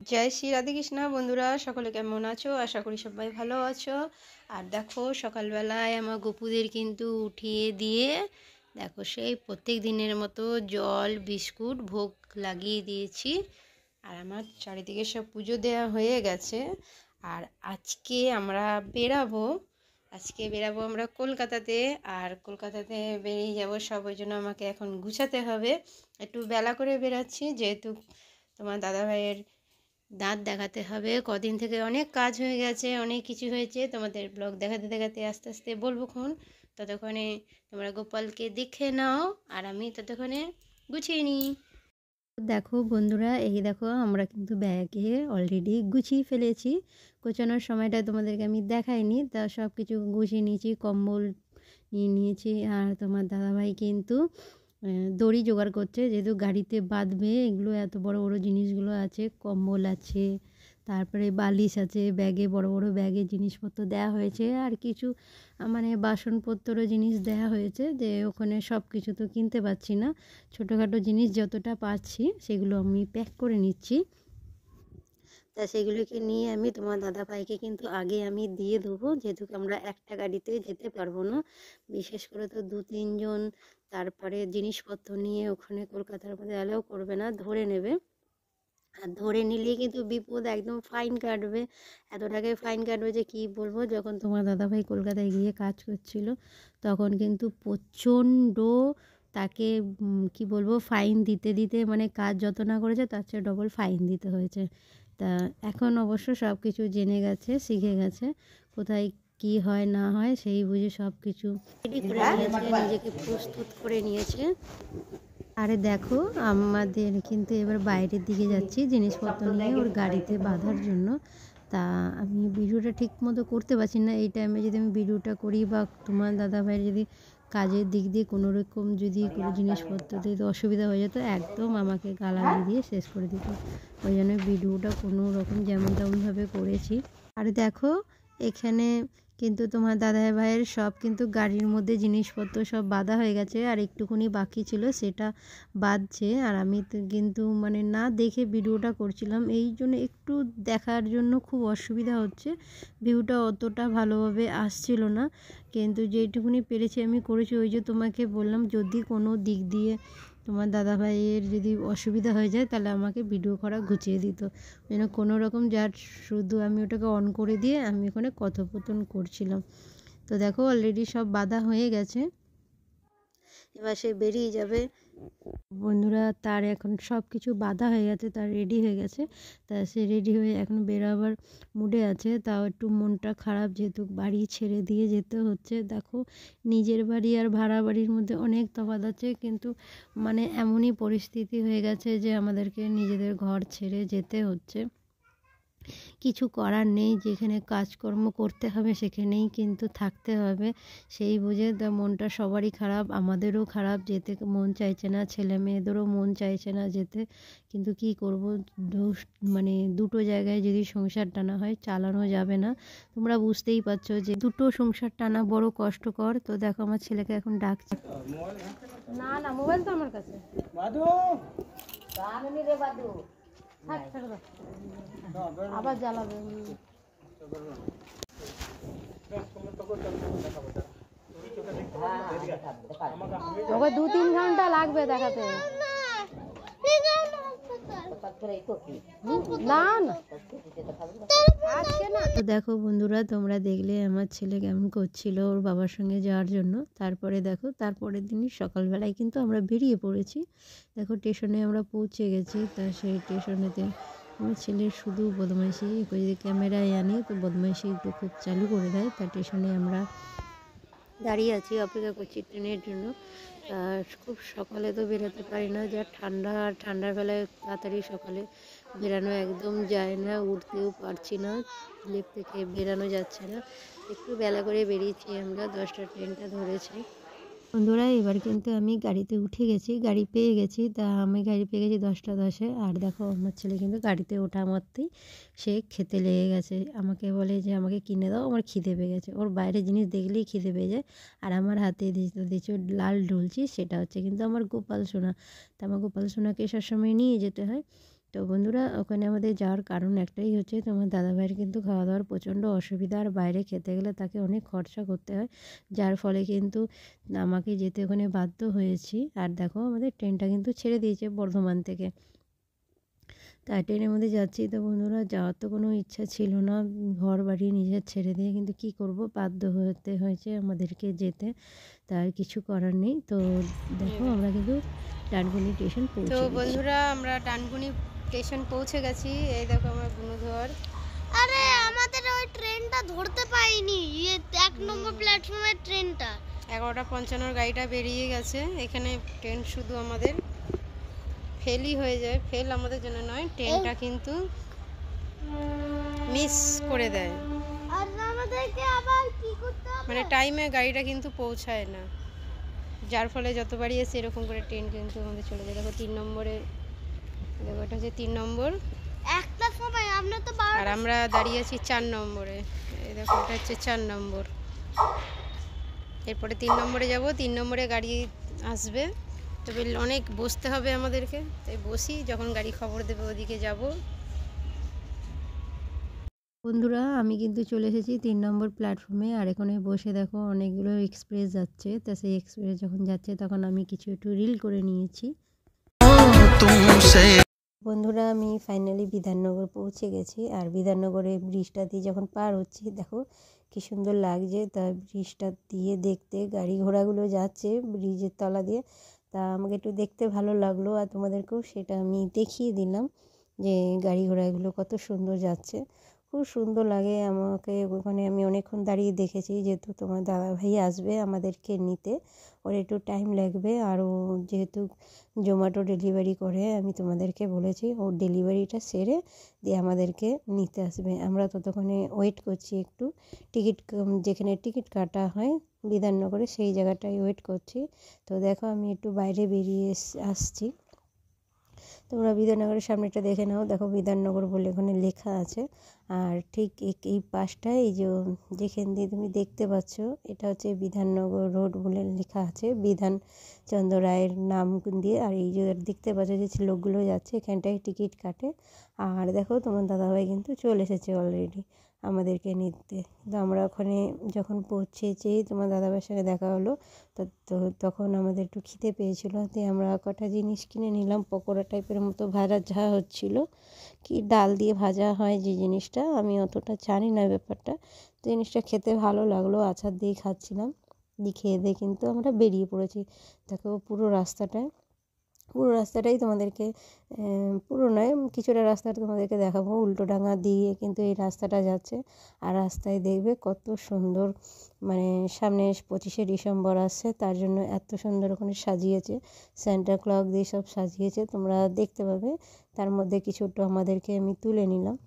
জয় শ্রী রাধেকৃষ্ণ বন্ধুরা, সকলে কেমন আছো? আশা করি সবাই ভালো আছো। আর দেখো, সকালবেলায় আমার গপুদের কিন্তু উঠিয়ে দিয়ে দেখো সেই প্রত্যেক দিনের মতো জল বিস্কুট ভোগ লাগিয়ে দিয়েছি। আর আমার চারিদিকে সব পুজো দেওয়া হয়ে গেছে। আর আজকে আমরা বেরাবো আমরা কলকাতাতে। আর কলকাতাতে বেরিয়ে যাব সব, ওই জন্য আমাকে এখন গুছাতে হবে। একটু বেলা করে বেরাচ্ছি, যেহেতু তোমার দাদাভাইয়ের দাঁত দেখাতে হবে। কদিন থেকে অনেক কাজ হয়ে গেছে, অনেক কিছু হয়েছে। তোমাদের ব্লগ দেখাতে দেখাতে আস্তে আস্তে বলবো খন। ততক্ষণে তোমরা গোপালকে দেখে নাও, আর আমি ততক্ষণে গুছিয়ে নিই। দেখো বন্ধুরা, এই দেখো আমরা কিন্তু ব্যাগে অলরেডি গুছিয়ে ফেলেছি। গোছানোর সময়টা তোমাদেরকে আমি দেখাইনি, তা সব কিছু গুছিয়ে নিয়েছি। কম্বল নিয়ে নিয়েছি। আর তোমার দাদাভাই কিন্তু দড়ি জোগাড় করছে, যেহেতু গাড়িতে বাঁধবে। এগুলো এত বড় বড় জিনিসগুলো আছে, কম্বল আছে, তারপরে বালিশ আছে, ব্যাগে বড় বড় ব্যাগে জিনিসপত্র দেওয়া হয়েছে। আর কিছু মানে বাসনপত্র জিনিস দেওয়া হয়েছে, যে ওখানে সব কিছু তো কিনতে পারছি না। ছোটোখাটো জিনিস যতটা পাচ্ছি সেগুলো আমি প্যাক করে নিচ্ছি। তা সেগুলোকে নিয়ে আমি তোমার দাদাভাইকে কিন্তু আগে আমি দিয়ে দেবো, যেহেতু আমরা একটা গাড়িতে যেতে পারবো না। বিশেষ করে তো 2-3 জন, তারপরে জিনিসপত্র নিয়ে ওখানে কলকাতার মধ্যে অ্যালাউ করবে না, ধরে নেবে। আর ধরে নিলে কিন্তু বিপদ, একদম ফাইন কাটবে। এত টাকায় ফাইন কাটবে যে কি বলবো। যখন তোমার দাদাভাই কলকাতায় গিয়ে কাজ করছিল, তখন কিন্তু প্রচণ্ড তাকে কি বলবো, ফাইন দিতে দিতে, মানে কাজ যত না করেছে তার চেয়ে ডবল ফাইন দিতে হয়েছে। তা এখন অবশ্য সব কিছু জেনে গেছে, শিখে গেছে, কোথায় কি হয় না হয় সেই বুঝে সব কিছু রেডি করে নিয়েছে, নিজেকে প্রস্তুত করে নিয়েছে। আরে দেখো, আমাদের কিন্তু এবার বাইরের দিকে যাচ্ছি জিনিসপত্র নিয়ে ওর গাড়িতে বাঁধার জন্য। তা আমি ভিডিওটা ঠিক মতো করতে পারছি না। এই টাইমে যদি আমি ভিডিওটা করি, বা তোমার দাদাভাইয়ের যদি কাজের দিক দিয়ে কোনো রকম যদি কোনো জিনিসপত্র দিয়ে অসুবিধা হয়ে যেত, একদম আমাকে গালাগালি দিয়ে শেষ করে দিত। ওই জন্য ভিডিওটা কোনো রকম যেমন তেমনভাবে করেছি। আর দেখো, এখানে কিন্তু তোমার দাদাভাইয়ের সব কিন্তু গাড়ির মধ্যে জিনিসপত্র সব বাঁধা হয়ে গেছে, আর একটুখানি বাকি ছিল সেটা বাঁধছে। আর আমি তো কিন্তু মানে না দেখে ভিডিওটা করছিলাম, এই জন্য একটু দেখার জন্য খুব অসুবিধা হচ্ছে। ভিউটা অতটা ভালোভাবে আসছিল না, কিন্তু যেইটুকুনি পেরেছি আমি করেছি। ওই যে তোমাকে বললাম, যদি কোনো দিক দিয়ে তোমার দাদাভাইয়ের যদি অসুবিধা হয়ে যায়, তাহলে আমাকে ভিডিও করা ঘুচিয়ে দিত। যেন কোনো রকম যার, শুধু আমি ওটাকে অন করে দিয়ে আমি ওখানে কথোপকথন করছিলাম। তো দেখো, অলরেডি সব বাঁধা হয়ে গেছে, এবার সে বেরিয়ে যাবে। বন্ধুরা, তার এখন সব কিছু বাঁধা হয়ে গেছে, তার রেডি হয়ে গেছে। তা সে রেডি হয়ে এখন বেরোবার মুডে আছে। তাও একটু মনটা খারাপ, যেহেতু বাড়ি ছেড়ে দিয়ে যেতে হচ্ছে। দেখো, নিজের বাড়ি আর ভাড়া বাড়ির মধ্যে অনেক তফাৎ আছে, কিন্তু মানে এমনই পরিস্থিতি হয়ে গেছে যে আমাদেরকে নিজেদের ঘর ছেড়ে যেতে হচ্ছে। কিছু করার নেই, যেখানে কাজকর্ম করতে হবে সেখানেই কিন্তু থাকতে হবে। সেই বুঝে মনটা সবারই খারাপ, আমাদেরও খারাপ, যেতে মন চাইছে না, ছেলে মেয়েদেরও মন চাইছে না যেতে। কিন্তু কি করব, মানে দুটো জায়গায় যদি সংসার টানা হয়, চালানো যাবে না। তোমরা বুঝতেই পারছো যে দুটো সংসার টানা বড় কষ্টকর। তো দেখো, আমার ছেলেকে এখন ডাকছে। না না, মোবাইল তো আমার কাছে। আবার জ্বালাবে। ওকে 2-3 ঘন্টা লাগবে দেখাতে। না না, তো দেখো বন্ধুরা, তোমরা দেখলে আমার ছেলে কেমন করছিল ওর বাবার সঙ্গে যাওয়ার জন্য। তারপরে দেখো, তারপরের দিনই সকালবেলায় কিন্তু আমরা বেরিয়ে পড়েছি। দেখো, স্টেশনে আমরা পৌঁছে গেছি। তা সেই স্টেশনেতে আমার ছেলের শুধু বদমাইশি, যদি ক্যামেরায় আনি তো বদমাইশি একটু খুব চালু করে দেয়। তা স্টেশনে আমরা দাঁড়িয়ে আছি, অপেক্ষা করছি ট্রেনের জন্য। আর খুব সকালে তো বেরোতে পারি না, যা ঠান্ডা। আর ঠান্ডার বেলায় তাড়াতাড়ি সকালে বেরানো একদম যায় না, উঠতেও পারছি না, লিফট থেকে বেরানো যাচ্ছে না। একটু বেলা করে বেরিয়েছি আমরা, 10টার ট্রেনটা ধরেছি। বন্ধুরা, এবার কিন্তু আমি গাড়িতে উঠে গেছি, গাড়ি পেয়ে গেছি। তা আমি গাড়ি পেয়ে গেছি 10টা 10-এ। আর দেখো, আমার ছেলে কিন্তু গাড়িতে ওঠা মাত্রই সে খেতে লেগে গেছে। আমাকে বলে যে আমাকে কিনে দাও, আমার খিদে পেয়ে গেছে। ওর বাইরে জিনিস দেখলেই খিদে পেয়ে যায়। আর আমার হাতে দিয়েছে লাল ডলছি, সেটা হচ্ছে কিন্তু আমার গোপাল সোনা। তা আমার গোপাল সোনাকে সবসময় নিয়ে যেতে হয়। তো বন্ধুরা ওখানে আমাদের যাওয়ার কারণ একটাই হচ্ছে, তোমার দাদাভাইয়ের কিন্তু খাওয়া দাওয়ার প্রচণ্ড অসুবিধা, আর বাইরে খেতে গেলে তাকে অনেক খরচা করতে হয়, যার ফলে কিন্তু আমাকে যেতে ওখানে বাধ্য হয়েছি। আর দেখো আমাদের ট্রেনটা কিন্তু ছেড়ে দিয়েছে বর্ধমান থেকে, তাই ট্রেনের মধ্যে যাচ্ছি। তো বন্ধুরা যাওয়ার তো কোনো ইচ্ছা ছিল না, ঘর বাড়ি নিজের ছেড়ে দিয়ে, কিন্তু কি করব, বাধ্য হতে হয়েছে আমাদেরকে যেতে, তার কিছু করার নেই। তো দেখো আমরা কিন্তু ডানকুনি স্টেশন পৌঁছে গেছি। তো বন্ধুরা আমরা ডানকুনি স্টেশন পৌঁছে গেছি। এই দেখো আমার গুণধর। আরে আমাদের ওই ট্রেনটা ধরতে পাইনি, 1 নম্বর প্ল্যাটফর্মের ট্রেনটা। 11:55 গাড়িটা বেরিয়ে গেছে। এখানে ট্রেন শুধু আমাদের ফেলই হয়ে যায়, ফেল আমাদের জন্য নয়, ট্রেনটা কিন্তু মিস করে দেয়। আর আমাদেরকে আবার কি করতে হবে, মানে টাইমে গাড়িটা কিন্তু পৌঁছায় না, যার ফলে যতবারই এসে এরকম করে ট্রেন কিন্তু আমাদের চলে যায়। দেখো 3 নম্বরে, দেখো এটা হচ্ছে 3 নম্বর, একটা সময় আমরা তো আর আমরা দাঁড়িয়ে আছি 4 নম্বরে। এই দেখো এটা হচ্ছে 4 নম্বর। এরপরে 3 নম্বরে যাব, 3 নম্বরে গাড়ি আসবে, তবে অনেক বসতে হবে আমাদেরকে, তাই বসি, যখন গাড়ি খবর দেবে ওদিকে যাব। বন্ধুরা আমি কিন্তু চলে এসেছি 3 নম্বর প্ল্যাটফর্মে, আর এখানে বসে দেখো অনেকগুলো এক্সপ্রেস যাচ্ছে। তা সেই এক্সপ্রেস যখন যাচ্ছে তখন আমি কিছু একটু রিল করে নিয়েছি। বন্ধুরা আমি ফাইনালি বিধাননগর পৌঁছে গেছি, আর বিধাননগরে ব্রিজটা দিয়ে যখন পার হচ্ছি দেখো কি সুন্দর লাগছে। তা ব্রিজটা দিয়ে দেখতে গাড়ি ঘোড়াগুলো যাচ্ছে ব্রিজের তলা দিয়ে, তা আমাকে একটু দেখতে ভালো লাগলো, আর তোমাদেরকেও সেটা আমি দেখিয়ে দিলাম যে গাড়ি ঘোড়াগুলো কত সুন্দর যাচ্ছে। খুব সুন্দর লাগে আমাকে, ওখানে আমি অনেকক্ষণ দাঁড়িয়ে দেখেছি, যেহেতু তোমার দাদাভাই আসবে আমাদেরকে নিতে, ওর একটু টাইম লাগবে, আর ও যেহেতু জোম্যাটো ডেলিভারি করে, আমি তোমাদেরকে বলেছি ওর ডেলিভারিটা সেরে দিয়ে আমাদেরকে নিতে আসবে। আমরা ততক্ষণে ওয়েট করছি একটু, টিকিট যেখানে টিকিট কাটা হয় বিধাননগরে সেই জায়গাটায় ওয়েট করছি। তো দেখো আমি একটু বাইরে বেরিয়ে আসছি, তোমরা বিধাননগরের সামনেটা দেখে নাও, দেখো বিধাননগর বলে ওখানে লেখা আছে। আর ঠিক এই পাশটায় এই যে যেখান দিয়ে তুমি দেখতে পাচ্ছ এটা হচ্ছে বিধাননগর রোড বলে লেখা আছে, বিধানচন্দ্র রায়ের নাম দিয়ে। আর এই যে দেখতে পাচ্ছ যে লোকগুলো যাচ্ছে এখানটায় টিকিট কাটে। আর দেখো তোমার দাদাভাই কিন্তু চলে এসেছে অলরেডি আমাদেরকে নিতে। তো আমরা ওখানে যখন পৌঁছেছি তোমার দাদাভাইয়ের সঙ্গে দেখা হলো, তো তখন আমাদের একটু খিদে পেয়েছিল, তাই আমরা কটা জিনিস কিনে নিলাম, পকোড়া টাইপের মতো ভাজা হচ্ছিলো, কি ডাল দিয়ে ভাজা হয় যে জিনিসটা, আমি অতটা জানি না ব্যাপারটা, তো জিনিসটা খেতে ভালো লাগলো, আচার দিয়ে খাচ্ছিলাম। দিয়ে খেয়ে দিয়ে কিন্তু আমরা বেরিয়ে পড়েছি। দেখো পুরো রাস্তাটাই তোমাদেরকে, পুরো নয় কিছুটা রাস্তাটা তোমাদেরকে দেখাবো, উল্টোডাঙা দিয়ে কিন্তু এই রাস্তাটা যাচ্ছে। আর রাস্তায় দেখবে কত সুন্দর, মানে সামনে 25শে ডিসেম্বর আসছে, তার জন্য এত সুন্দর ওখানে সাজিয়েছে, সান্টা ক্লজ দিয়ে সব সাজিয়েছে, তোমরা দেখতে পাবে। তার মধ্যে কিছুটা আমাদেরকে আমি তুলে নিলাম।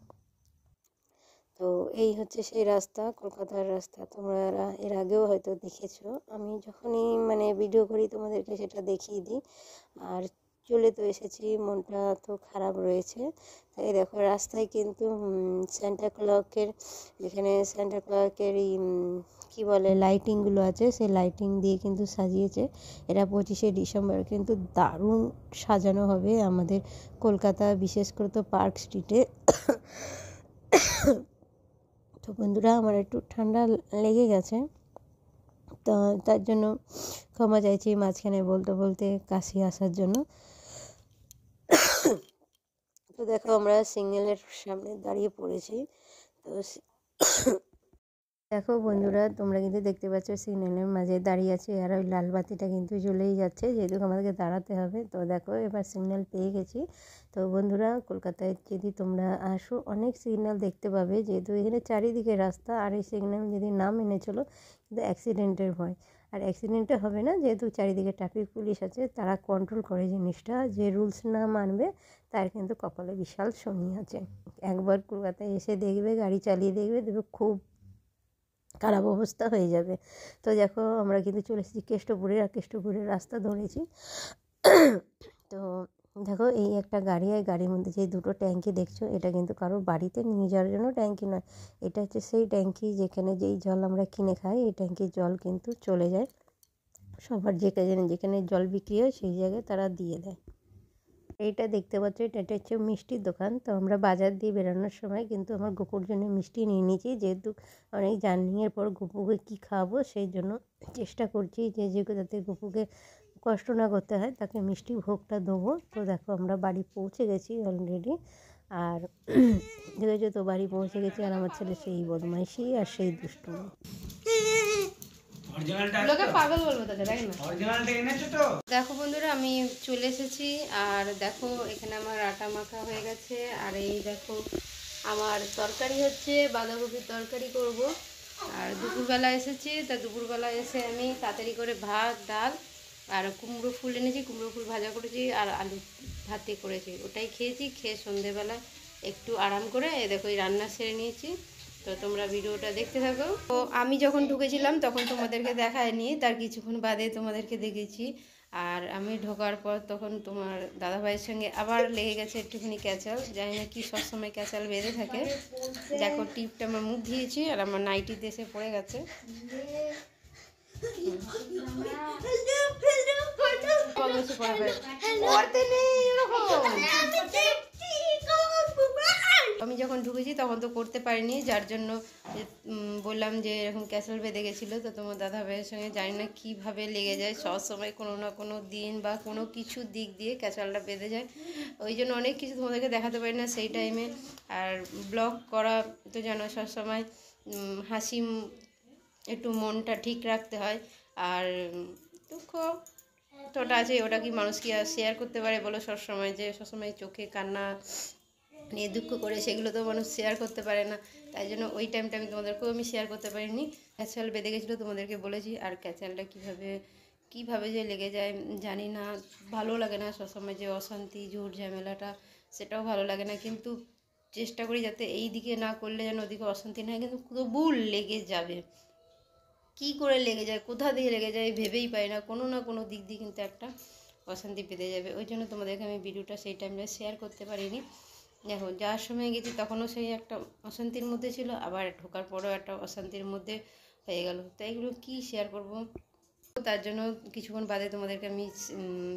তো এই হচ্ছে সেই রাস্তা, কলকাতার রাস্তা, তোমরা এর আগেও হয়তো দেখেছো, আমি যখনই মানে ভিডিও করি তোমাদেরকে সেটা দেখিয়ে দিই। আর চলে তো এসেছি, মনটা তো খারাপ রয়েছে। তাই দেখো রাস্তায় কিন্তু সান্টা ক্লজের, যেখানে সান্টা ক্লজের এই কী বলে লাইটিংগুলো আছে, সেই লাইটিং দিয়ে কিন্তু সাজিয়েছে। এটা 25শে ডিসেম্বর কিন্তু দারুণ সাজানো হবে আমাদের কলকাতা, বিশেষ করে তো পার্ক স্ট্রিটে। তো বন্ধুরা আমার একটু ঠান্ডা লেগে গেছে, তো তার জন্য ক্ষমা চাইছি মাঝখানে বলতে বলতে কাশি আসার জন্য। তো দেখো আমরা সিগন্যালের সামনে দাঁড়িয়ে পড়েছি। তো দেখো বন্ধুরা তোমরা কিন্তু দেখতে পাচ্ছ সিগন্যালের মাঝে দাঁড়িয়ে আছে, আর ওই লাল বাতিটা কিন্তু জ্বলেই যাচ্ছে, যেহেতু আমাদেরকে দাঁড়াতে হবে। তো দেখো এবার সিগন্যাল পেয়ে গেছি। তো বন্ধুরা কলকাতায় যদি তোমরা আসো অনেক সিগন্যাল দেখতে পাবে, যেহেতু এখানে চারিদিকে রাস্তা, আর এই সিগন্যাল যদি না মেনে চলো কিন্তু অ্যাক্সিডেন্টের ভয়। আর অ্যাক্সিডেন্টে হবে না, যেহেতু চারিদিকে ট্রাফিক পুলিশ আছে, তারা কন্ট্রোল করে জিনিসটা, যে রুলস না মানবে তার কিন্তু কপালে বিশাল শনি আছে। একবার কলকাতায় এসে দেখবে, গাড়ি চালিয়ে দেখবে খুব খারাপ অবস্থা হয়ে যাবে। তো দেখো আমরা কিন্তু চলে এসেছি কেষ্টপুরে, আর কেষ্টপুরের রাস্তা ধরেছি। তো দেখো এই একটা গাড়ি, আর গাড়ির মধ্যে যে দুটো ট্যাঙ্কি দেখছো, এটা কিন্তু কারোর বাড়িতে নিয়ে যাওয়ার জন্য ট্যাঙ্কি নয়, এটা হচ্ছে সেই ট্যাঙ্কি যেখানে যেই জল আমরা কিনে খাই, এই ট্যাঙ্কির জল কিন্তু চলে যায় সবার, যেখানে যেখানে জল বিক্রি হয় সেই জায়গায় তারা দিয়ে দেয়। এইটা দেখতে পাচ্ছ, এটা হচ্ছে মিষ্টির দোকান। তো আমরা বাজার দিয়ে বেরোনোর সময় কিন্তু আমার গপুর জন্য মিষ্টি নিয়ে নিয়েছি, যেহেতু অনেক জার্নিংয়ের পর গপুকে কী খাওয়াবো সেই জন্য চেষ্টা করছি যে যাতে গপুকে কষ্ট না করতে হয়, তাকে মিষ্টি ভোগটা দেবো। তো দেখো আমরা বাড়ি পৌঁছে গেছি অলরেডি, আর দেখেছো তো বাড়ি পৌঁছে গেছি, আর আমার ছেলে সেই বদমাইশি আর সেই দুষ্টুমি। পাগল বলবো তাকে, তাই না? দেখো বন্ধুরা, আমি চলে এসেছি, আর দেখো এখানে আমার আটা মাখা হয়ে গেছে, আর এই দেখো আমার তরকারি হচ্ছে বাঁধাকপির তরকারি করব। আর দুপুরবেলা এসেছি, তা দুপুরবেলা এসে আমি তাড়াতাড়ি করে ভাত, ডাল আর কুমড়ো ফুল এনেছি, কুমড়ো ফুল ভাজা করেছি, আর আলু ভাতে করেছি, ওটাই খেয়েছি। খেয়ে সন্ধেবেলা একটু আরাম করে দেখো এই রান্না সেরে নিয়েছি। তো তোমরা ভিডিওটা দেখতে থাকো। তো আমি যখন ঢুকেছিলাম তখন তোমাদেরকে দেখায়নি, তার কিছুক্ষণ বাদে তোমাদেরকে দেখেছি। আর আমি ঢোকার পর তখন তোমার দাদাভাইয়ের সঙ্গে আবার লেগে গেছে একটুখানি ক্যাচাল, জানি না কি সবসময় ক্যাচাল বেঁধে থাকে। দেখো টিপটা আমার মুখ দিয়েছি, আর আমার নাইটিতে এসে পড়ে গেছে। আমি যখন ঢুকেছি তখন তো করতে পারিনি, যার জন্য বললাম যে এরকম ক্যাসেল বেঁধে গেছিলো। তো তোমার দাদা ভাইয়ের সঙ্গে জানি না কীভাবে লেগে যায়, সব সময় কোনো না কোনো দিন বা কোনো কিছু দিক দিয়ে ক্যাচালটা বেঁধে যায়। ওই জন্য অনেক কিছু তোমাদেরকে দেখাতে পারি না সেই টাইমে। আর ব্লগ করা তো জানো সবসময় হাসি, একটু মনটা ঠিক রাখতে হয়। আর দুঃখ তো ওটা আছে, ওটা কি মানুষ কি আর শেয়ার করতে পারে বলো? সবসময় যে সবসময় চোখে কান্না নিয়ে দুঃখ করে সেগুলো তো মানুষ শেয়ার করতে পারে না, তাই জন্য ওই টাইমটা আমি তোমাদেরকেও আমি শেয়ার করতে পারিনি। ক্যাচাল বেঁধে গেছিলো তোমাদেরকে বলেছি, আর ক্যাচালটা কীভাবে যে লেগে যায় জানি না, ভালো লাগে না সবসময় যে অশান্তি ঝুট ঝামেলাটা, সেটাও ভালো লাগে না। কিন্তু চেষ্টা করি যাতে এই দিকে না করলে যেন ওদিকে অশান্তি না হয়, কিন্তু তবু লেগে যাবে। কি করে লেগে যায়, কোথা দিয়ে লেগে যায় ভেবেই পাই না, কোনো না কোনো দিক দিয়ে কিন্তু একটা অশান্তি পেতে যাবে। ওই জন্য তোমাদেরকে আমি ভিডিওটা সেই টাইমে শেয়ার করতে পারিনি। দেখো যাওয়ার সময় গেছি তখনও সেই একটা অশান্তির মধ্যে ছিল, আবার ঢোকার পরেও একটা অশান্তির মধ্যে হয়ে গেল। তো এগুলো কী শেয়ার করব, তার জন্য কিছুক্ষণ বাদে তোমাদেরকে আমি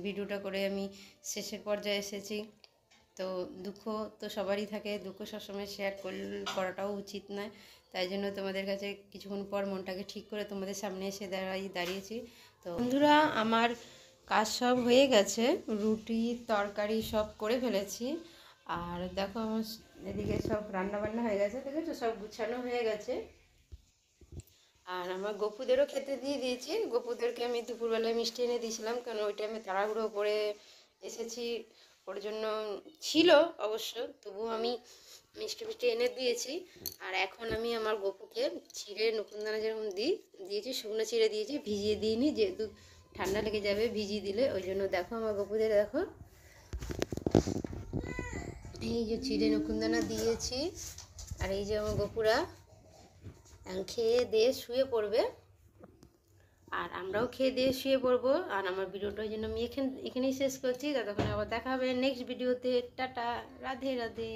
ভিডিওটা করে আমি শেষের পর্যায়ে এসেছি। তো দুঃখ তো সবারই থাকে, দুঃখ সবসময় শেয়ার করাটাও উচিত নয়, তাই জন্য তোমাদের কাছে কিছুক্ষণ পর মনটাকে ঠিক করে তোমাদের সামনে এসে দাঁড়িয়েছি। তো বন্ধুরা, আমার কাজ সব হয়ে গেছে, রুটি তরকারি সব করে ফেলেছি। আর দেখো আমার এদিকে সব রান্নাবান্না হয়ে গেছে, দেখেছো সব গুছানো হয়ে গেছে। আর আমার গপুদেরও খেতে দিয়ে দিয়েছি, গপুদেরকে আমি দুপুরবেলায় মিষ্টি এনে দিয়েছিলাম, কারণ ওই টাইমে তাড়াহুড়ো করে এসেছি, ওর জন্য ছিল অবশ্য, তবুও আমি মিষ্টি এনে দিয়েছি। আর এখন আমি আমার গপুকে চিড়ে নকুনদানা যেরকম দিয়েছি, শুকনো চিড়ে দিয়েছি, ভিজিয়ে দিইনি, যেহেতু ঠান্ডা লেগে যাবে ভিজিয়ে দিলে, ওই জন্য দেখো আমার গপুদের দেখো এই যে চিড়ে নকুনদানা দিয়েছি। আর এই যে আমার গপুরা খেয়ে দিয়ে শুয়ে পড়বে, আর আমরাও খেয়ে দিয়ে শুয়ে পড়বো। আর আমার ভিডিওটার জন্য আমি এখানেই শেষ করছি। ততক্ষণ আবার দেখা হবে নেক্সট ভিডিওতে। টাটা, রাধে রাধে।